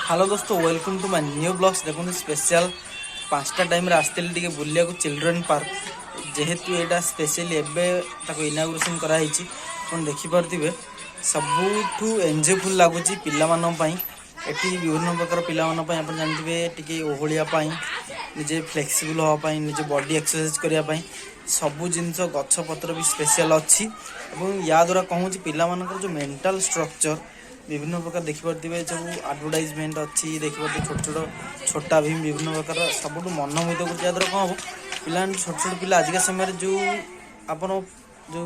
Hello दोस्तों welcome to my new blogs. देखो special 5टा टाइम आसती टे बुलिया चिल्ड्रेन पार्क जेहेतु यहाँ स्पेशली एवं इनागुरेसन कराई देखिपे सबुठू एंजयफुल लगुच पाई एटी विभिन्न प्रकार पाई आप जानते टी ओहलिया निजे फ्लेक्सिबल हाँपाई निजे बॉडी एक्सरसाइज करने सबू जिनस गछपत्र भी स्पेशल अच्छी या द्वारा कहूँ पिला जो मेंटल स्ट्रक्चर विभिन्न प्रकार देखिपे सब आडभटाइजमेंट अच्छी देखिए छोट छोट छोटा भीम विभिन्न प्रकार सब मनमोहित कर द्वारा कौन हम पिला छोट छोट पिला आजिका समय जो आपण जो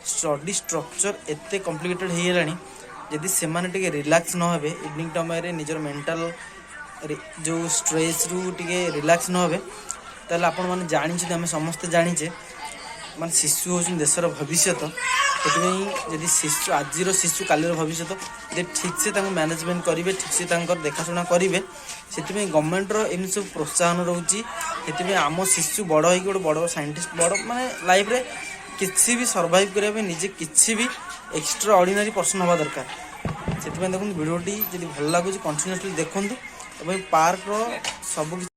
स्टडी स्ट्रक्चर एत कम्प्लिकेटेड हो गलानी यदि से माने रिलैक्स न हे इवनिंग टाइम निजर मेंटल जो स्ट्रेस रु टे रिलैक्स न हे ताल आपण मैंने जानी आम समस्ते जानीचे मान शिशु हूँ देशर भविष्य यदि शिशु आज शिशु कालीर भविष्य यदि ठीक से मैनेजमेंट करेंगे ठीक से देखाशुना करेंगे से गवर्नमेंट एम सब प्रोत्साहन रोचे से आम शिशु बड़ हो गोटे बड़ साइंटिस्ट बड़ माने लाइफ रे किसी भी सर्वाइव करने निजे किसी भी एक्स्ट्रा ऑर्डिनरी पर्सन हवा दरकार से देखो वीडियोटी जब भल लगुच कंटिन्यूअसली देखूँ पार्क सबकि